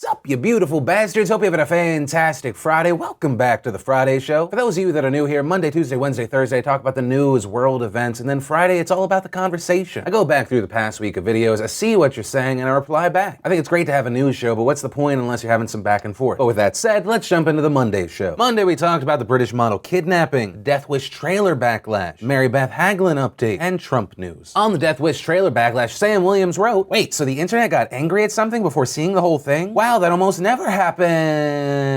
Sup, you beautiful bastards. Hope you're having a fantastic Friday. Welcome back to the Friday Show. For those of you that are new here, Monday, Tuesday, Wednesday, Thursday, I talk about the news, world events, and then Friday, it's all about the conversation. I go back through the past week of videos, I see what you're saying, and I reply back. I think it's great to have a news show, but what's the point unless you're having some back and forth? But with that said, let's jump into the Monday show. Monday, we talked about the British model kidnapping, Death Wish trailer backlash, Mary Beth Hagelin update, and Trump news. On the Death Wish trailer backlash, Sam Williams wrote, "Wait, so the internet got angry at something before seeing the whole thing? Wow, that almost never happens."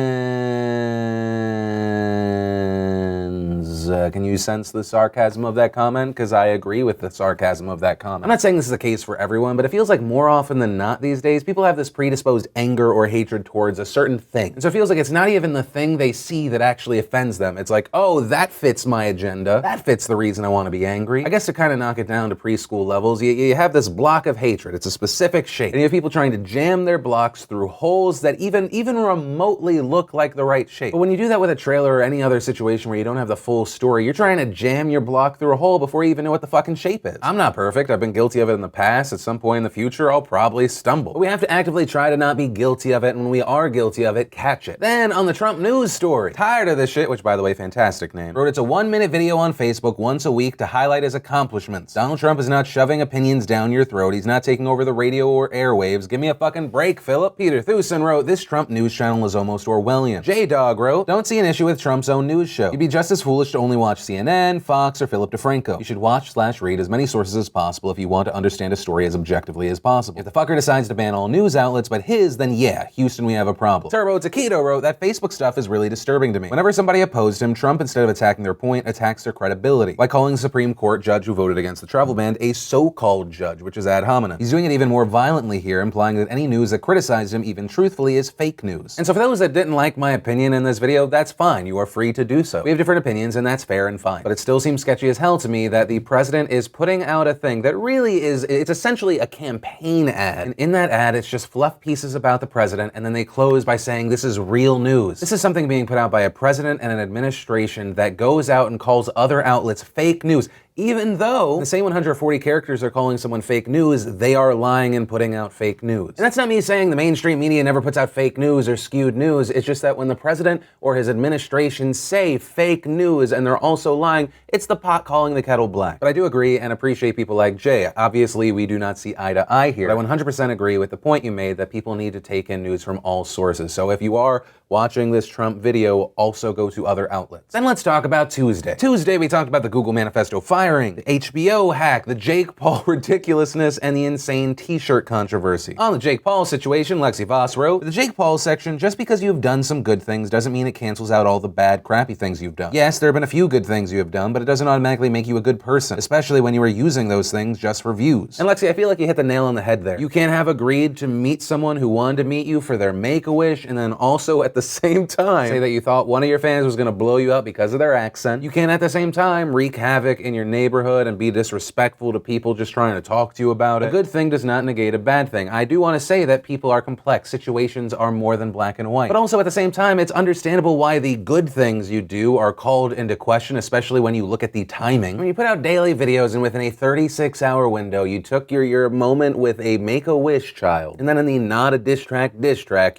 Can you sense the sarcasm of that comment? Because I agree with the sarcasm of that comment. I'm not saying this is the case for everyone, but it feels like more often than not these days, people have this predisposed anger or hatred towards a certain thing. And so it feels like it's not even the thing they see that actually offends them. It's like, oh, that fits my agenda. That fits the reason I want to be angry. I guess to kind of knock it down to preschool levels, you have this block of hatred. It's a specific shape. And you have people trying to jam their blocks through holes that even remotely look like the right shape. But when you do that with a trailer or any other situation where you don't have the full story, you're trying to jam your block through a hole before you even know what the fucking shape is. I'm not perfect. I've been guilty of it in the past. At some point in the future, I'll probably stumble. But we have to actively try to not be guilty of it, and when we are guilty of it, catch it. Then on the Trump news story, tired of this shit, which by the way, fantastic name, wrote it's a 1-minute video on Facebook once a week to highlight his accomplishments. Donald Trump is not shoving opinions down your throat. He's not taking over the radio or airwaves. Give me a fucking break, Philip. Peter Thusen wrote, this Trump news channel is almost Orwellian. J-Dog wrote, don't see an issue with Trump's own news show. You'd be just as foolish to only watch CNN, Fox, or Philip DeFranco. You should watch/read as many sources as possible if you want to understand a story as objectively as possible. If the fucker decides to ban all news outlets but his, then yeah, Houston, we have a problem. Turbo Taquito wrote, that Facebook stuff is really disturbing to me. Whenever somebody opposed him, Trump, instead of attacking their point, attacks their credibility by calling the Supreme Court judge who voted against the travel ban a so-called judge, which is ad hominem. He's doing it even more violently here, implying that any news that criticized him, even truthfully, is fake news. And so for those that didn't like my opinion in this video, that's fine. You are free to do so. We have different opinions, and that's fair and fine. But it still seems sketchy as hell to me that the president is putting out a thing that really is, it's essentially a campaign ad. And in that ad, it's just fluff pieces about the president, and then they close by saying this is real news. This is something being put out by a president and an administration that goes out and calls other outlets fake news. Even though the same 140 characters are calling someone fake news, they are lying and putting out fake news. And that's not me saying the mainstream media never puts out fake news or skewed news. It's just that when the president or his administration say fake news and they're also lying, it's the pot calling the kettle black. But I do agree and appreciate people like Jay. Obviously, we do not see eye to eye here. But I 100% agree with the point you made that people need to take in news from all sources. So if you are watching this Trump video, also go to other outlets. Then let's talk about Tuesday. Tuesday, we talked about the Google Manifesto firing, the HBO hack, the Jake Paul ridiculousness, and the insane t-shirt controversy. On the Jake Paul situation, Lexi Voss wrote, the Jake Paul section, just because you've done some good things doesn't mean it cancels out all the bad, crappy things you've done. Yes, there have been a few good things you have done, but it doesn't automatically make you a good person, especially when you are using those things just for views. And Lexi, I feel like you hit the nail on the head there. You can't have agreed to meet someone who wanted to meet you for their Make-A-Wish, and then also at the same time say that you thought one of your fans was gonna blow you up because of their accent. You can't at the same time wreak havoc in your neighborhood and be disrespectful to people just trying to talk to you about it. A good thing does not negate a bad thing. I do want to say that people are complex. Situations are more than black and white. But also at the same time, it's understandable why the good things you do are called into question, especially when you look at the timing. When you put out daily videos and within a 36-hour window, you took your moment with a Make-A-Wish child, and then in the not a diss track,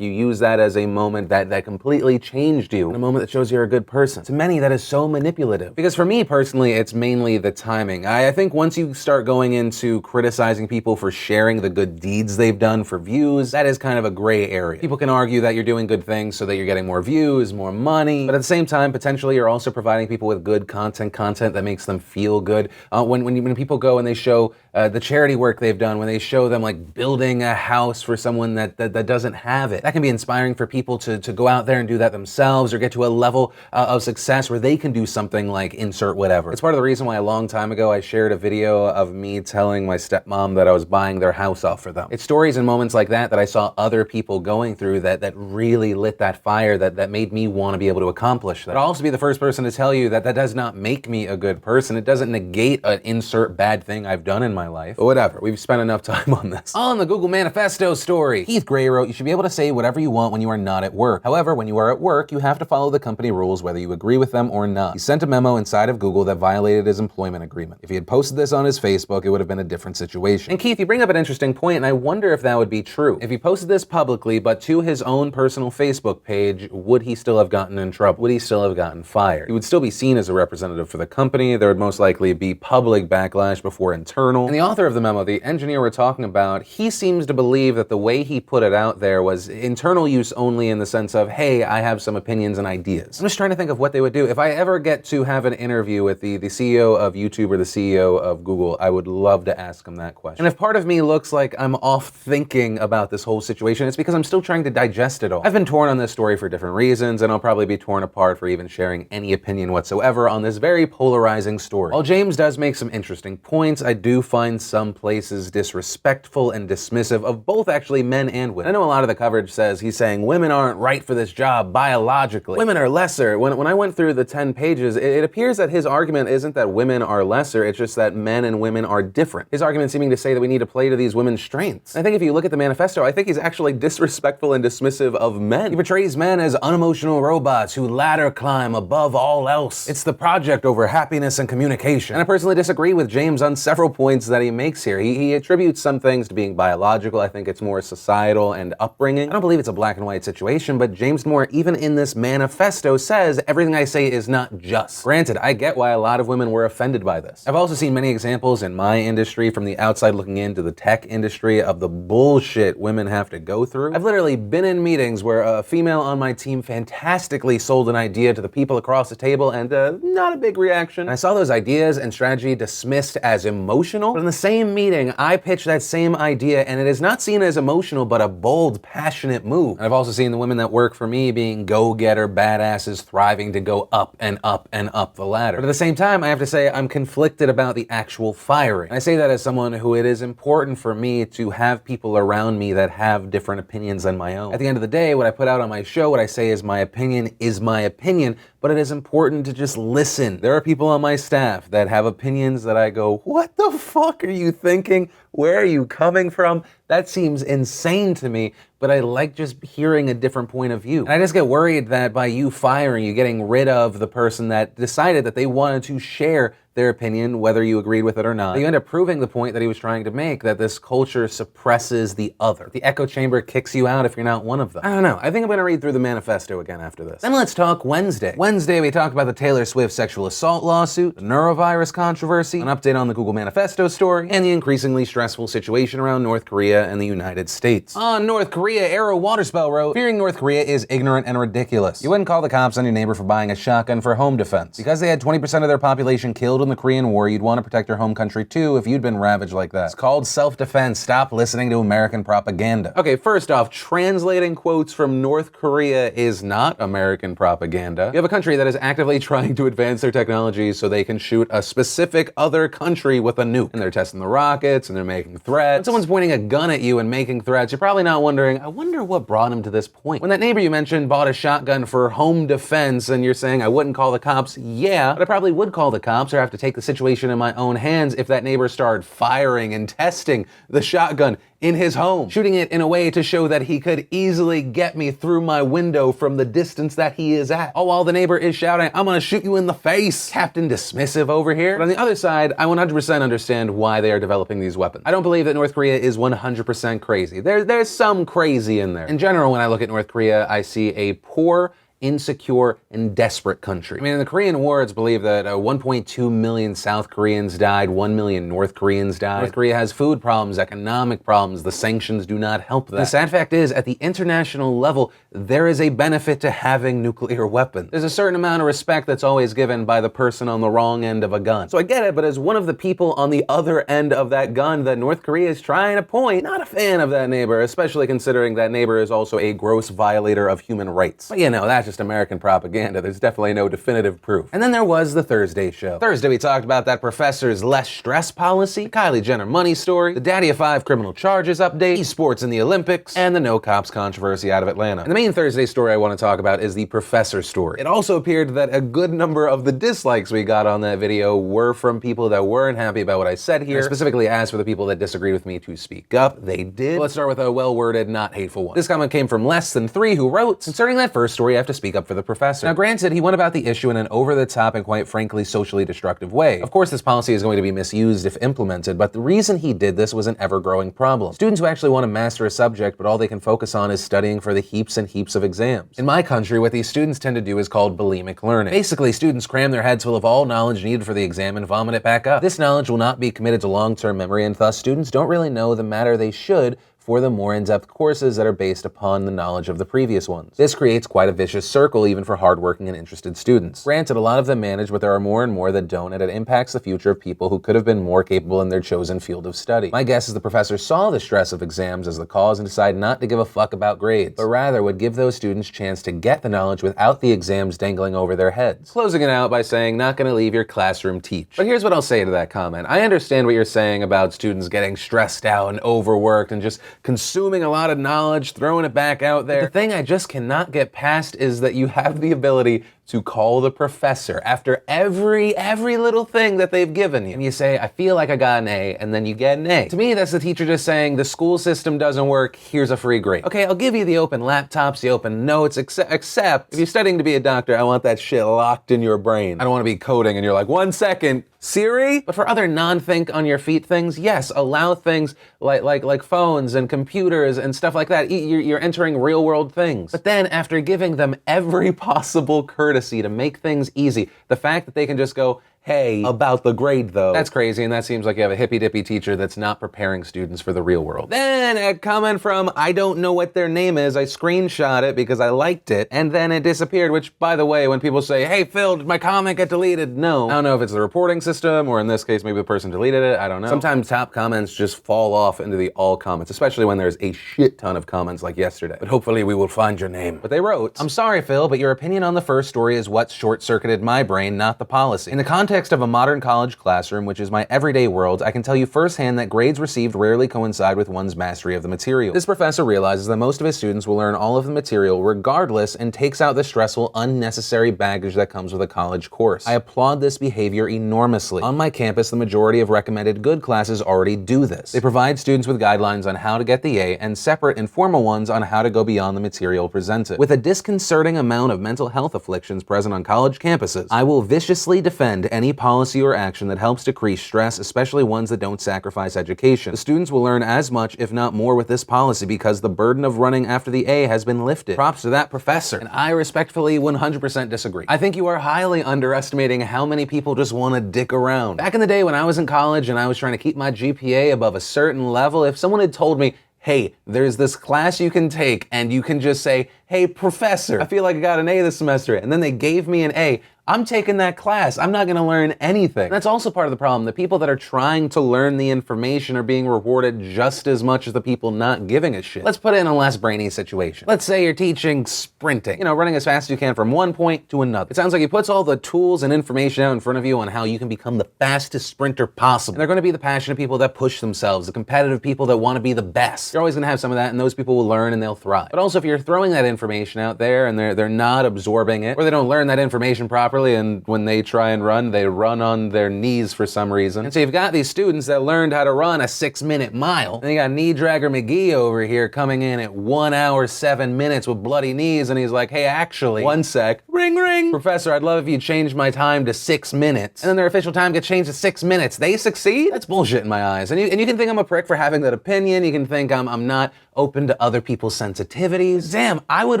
you use that as a moment that completely changed you, in a moment that shows you're a good person. To many, that is so manipulative. Because for me personally, it's mainly the timing. I think once you start going into criticizing people for sharing the good deeds they've done for views, that is kind of a gray area. People can argue that you're doing good things so that you're getting more views, more money, but at the same time, potentially you're also providing people with good content that makes them feel good. When people go and they show the charity work they've done, when they show them like building a house for someone that doesn't have it, that can be inspiring for people to go out there and do that themselves or get to a level of success where they can do something like insert whatever. It's part of the reason why a long time ago I shared a video of me telling my stepmom that I was buying their house off for them. It's stories and moments like that I saw other people going through that really lit that fire that made me want to be able to accomplish that. I'll also be the first person to tell you that does not make me a good person. It doesn't negate an insert bad thing I've done in my life. But whatever, we've spent enough time on this. On the Google Manifesto story, Keith Gray wrote, you should be able to say whatever you want when you are not at work. However, when you are at work, you have to follow the company rules whether you agree with them or not. He sent a memo inside of Google that violated his employee employment agreement. If he had posted this on his Facebook, it would have been a different situation. And Keith, you bring up an interesting point, and I wonder if that would be true. If he posted this publicly, but to his own personal Facebook page, would he still have gotten in trouble? Would he still have gotten fired? He would still be seen as a representative for the company. There would most likely be public backlash before internal. And the author of the memo, the engineer we're talking about, he seems to believe that the way he put it out there was internal use only in the sense of, hey, I have some opinions and ideas. I'm just trying to think of what they would do. If I ever get to have an interview with the CEO of YouTube or the CEO of Google, I would love to ask him that question. And if part of me looks like I'm off thinking about this whole situation, it's because I'm still trying to digest it all. I've been torn on this story for different reasons, and I'll probably be torn apart for even sharing any opinion whatsoever on this very polarizing story. While James does make some interesting points, I do find some places disrespectful and dismissive of both actually men and women. I know a lot of the coverage says he's saying women aren't right for this job biologically. Women are lesser. When I went through the 10 pages, it appears that his argument isn't that women are lesser, it's just that men and women are different. His argument seeming to say that we need to play to these women's strengths. I think if you look at the manifesto, I think he's actually disrespectful and dismissive of men. He portrays men as unemotional robots who ladder climb above all else. It's the project over happiness and communication. And I personally disagree with James on several points that he makes here. He attributes some things to being biological. I think it's more societal and upbringing. I don't believe it's a black and white situation, but James Moore, even in this manifesto, says everything I say is not just. Granted, I get why a lot of women were offended by this. I've also seen many examples in my industry, from the outside looking into the tech industry, of the bullshit women have to go through. I've literally been in meetings where a female on my team fantastically sold an idea to the people across the table, and not a big reaction. And I saw those ideas and strategy dismissed as emotional, but in the same meeting, I pitched that same idea, and it is not seen as emotional, but a bold, passionate move. And I've also seen the women that work for me being go-getter badasses, thriving to go up and up and up the ladder. But at the same time, I have to say I'm conflicted about the actual firing. And I say that as someone who it is important for me to have people around me that have different opinions than my own. At the end of the day, what I put out on my show, what I say is my opinion, but it is important to just listen. There are people on my staff that have opinions that I go, what the fuck are you thinking? Where are you coming from? That seems insane to me, but I like just hearing a different point of view. And I just get worried that by you firing, you getting rid of the person that decided that they wanted to share their opinion, whether you agreed with it or not. You end up proving the point that he was trying to make, that this culture suppresses the other. The echo chamber kicks you out if you're not one of them. I don't know. I think I'm gonna read through the manifesto again after this. Then let's talk Wednesday. Wednesday, we talked about the Taylor Swift sexual assault lawsuit, the neurovirus controversy, an update on the Google Manifesto story, and the increasingly stressful situation around North Korea and the United States. On North Korea, Arrow Waterspell wrote, fearing North Korea is ignorant and ridiculous. You wouldn't call the cops on your neighbor for buying a shotgun for home defense. Because they had 20% of their population killed in the Korean War, you'd want to protect your home country too if you'd been ravaged like that. It's called self-defense. Stop listening to American propaganda. Okay, first off, translating quotes from North Korea is not American propaganda. You have a country that is actively trying to advance their technology so they can shoot a specific other country with a nuke. And they're testing the rockets and they're making threats. When someone's pointing a gun at you and making threats, you're probably not wondering, I wonder what brought him to this point. When that neighbor you mentioned bought a shotgun for home defense and you're saying I wouldn't call the cops, yeah, but I probably would call the cops or have to take the situation in my own hands if that neighbor started firing and testing the shotgun in his home, shooting it in a way to show that he could easily get me through my window from the distance that he is at. All while the neighbor is shouting, I'm gonna shoot you in the face. Captain Dismissive over here. But on the other side, I 100% understand why they are developing these weapons. I don't believe that North Korea is 100% crazy. There's some crazy in there. In general, when I look at North Korea, I see a poor, insecure, and desperate country. I mean, in the Korean War, it's believed that 1.2 million South Koreans died, 1 million North Koreans died. North Korea has food problems, economic problems. The sanctions do not help that. The sad fact is, at the international level, there is a benefit to having nuclear weapons. There's a certain amount of respect that's always given by the person on the wrong end of a gun. So I get it, but as one of the people on the other end of that gun that North Korea is trying to point, not a fan of that neighbor, especially considering that neighbor is also a gross violator of human rights. But you know, that's just American propaganda. There's definitely no definitive proof. And then there was the Thursday show. Thursday, we talked about that professor's less stress policy, the Kylie Jenner money story, the Daddy of 5 criminal charges update, esports in the Olympics, and the no cops controversy out of Atlanta. And the main Thursday story I want to talk about is the professor story. It also appeared that a good number of the dislikes we got on that video were from people that weren't happy about what I said here. I specifically asked for the people that disagreed with me to speak up. They did. Let's start with a well-worded, not hateful one. This comment came from Less Than 3, who wrote, concerning that first story, I have to speak up for the professor. Now granted, he went about the issue in an over-the-top and quite frankly socially destructive way. Of course, this policy is going to be misused if implemented, but the reason he did this was an ever-growing problem. Students who actually want to master a subject, but all they can focus on is studying for the heaps and heaps of exams. In my country, what these students tend to do is called bulimic learning. Basically, students cram their heads full of all knowledge needed for the exam and vomit it back up. This knowledge will not be committed to long-term memory, and thus students don't really know the matter they should for the more in-depth courses that are based upon the knowledge of the previous ones. This creates quite a vicious circle even for hardworking and interested students. Granted, a lot of them manage, but there are more and more that don't, and it impacts the future of people who could have been more capable in their chosen field of study. My guess is the professor saw the stress of exams as the cause and decided not to give a fuck about grades, but rather would give those students a chance to get the knowledge without the exams dangling over their heads. Closing it out by saying, not gonna leave your classroom teach. But here's what I'll say to that comment. I understand what you're saying about students getting stressed out and overworked and just consuming a lot of knowledge, throwing it back out there. The thing I just cannot get past is that you have the ability to call the professor after every little thing that they've given you. And you say, I feel like I got an A, and then you get an A. To me, that's the teacher just saying, the school system doesn't work, here's a free grade. Okay, I'll give you the open laptops, the open notes, except if you're studying to be a doctor, I want that shit locked in your brain. I don't want to be coding and you're like, 1 second, Siri? But for other non-think on your feet things, yes, allow things like phones and computers and stuff like that. You're entering real world things. But then after giving them every possible courtesy to make things easy, the fact that they can just go, hey, about the grade though, that's crazy, and that seems like you have a hippy-dippy teacher that's not preparing students for the real world. Then a comment from, I don't know what their name is, I screenshot it because I liked it, and then it disappeared, which, by the way, when people say, hey Phil, did my comment get deleted? No. I don't know if it's the reporting system, or in this case, maybe the person deleted it, I don't know. Sometimes top comments just fall off into the all comments, especially when there's a shit ton of comments like yesterday. But hopefully we will find your name. But they wrote, I'm sorry Phil, but your opinion on the first story is what short-circuited my brain, not the policy. In the context of a modern college classroom, which is my everyday world, I can tell you firsthand that grades received rarely coincide with one's mastery of the material. This professor realizes that most of his students will learn all of the material regardless and takes out the stressful, unnecessary baggage that comes with a college course. I applaud this behavior enormously. On my campus, the majority of recommended good classes already do this. They provide students with guidelines on how to get the A and separate informal ones on how to go beyond the material presented. With a disconcerting amount of mental health afflictions present on college campuses, I will viciously defend any policy or action that helps decrease stress, especially ones that don't sacrifice education. The students will learn as much, if not more, with this policy because the burden of running after the A has been lifted. Props to that professor. And I respectfully 100% disagree. I think you are highly underestimating how many people just want to dick around. Back in the day when I was in college and I was trying to keep my GPA above a certain level, if someone had told me, hey, there's this class you can take and you can just say, hey, professor, I feel like I got an A this semester, and then they gave me an A, I'm taking that class. I'm not gonna learn anything. That's also part of the problem. The people that are trying to learn the information are being rewarded just as much as the people not giving a shit. Let's put it in a less brainy situation. Let's say you're teaching sprinting, running as fast as you can from one point to another. It sounds like he puts all the tools and information out in front of you on how you can become the fastest sprinter possible. And they're gonna be the passionate people that push themselves, the competitive people that wanna be the best. You're always gonna have some of that, and those people will learn and they'll thrive. But also if you're throwing that information out there and they're not absorbing it, or they don't learn that information properly, and when they try and run, they run on their knees for some reason. And so you've got these students that learned how to run a 6-minute mile, and you got knee dragger McGee over here coming in at 1 hour, 7 minutes with bloody knees, and he's like, hey, actually, 1 sec, ring, ring. Professor, I'd love if you changed my time to 6 minutes. And then their official time gets changed to 6 minutes. They succeed? That's bullshit in my eyes. And you can think I'm a prick for having that opinion. You can think I'm not open to other people's sensitivities. Damn, I would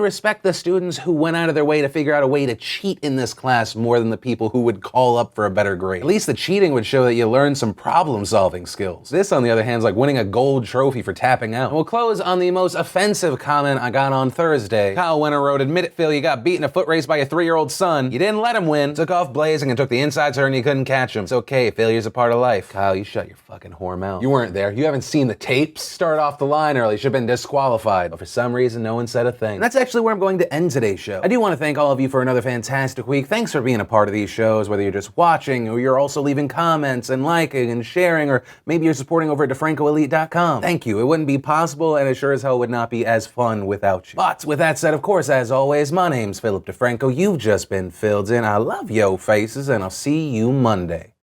respect the students who went out of their way to figure out a way to cheat in this class more than the people who would call up for a better grade. At least the cheating would show that you learned some problem-solving skills. This, on the other hand, is like winning a gold trophy for tapping out. And we'll close on the most offensive comment I got on Thursday. Kyle Winter wrote, admit it, Phil, you got beat in a foot race by your 3-year-old son. You didn't let him win. Took off blazing and took the inside turn, you couldn't catch him. It's okay, failure's a part of life. Kyle, you shut your fucking whore mouth. You weren't there. You haven't seen the tapes. Start off the line early. Should have been disqualified. But for some reason, no one said a thing. And that's actually where I'm going to end today's show. I do want to thank all of you for another fantastic week. Thanks for being a part of these shows, whether you're just watching or you're also leaving comments and liking and sharing, or maybe you're supporting over at DeFrancoElite.com. Thank you. It wouldn't be possible, and it sure as hell would not be as fun without you. But with that said, of course, as always, my name's Philip DeFranco. You've just been filled in. I love yo faces, and I'll see you Monday.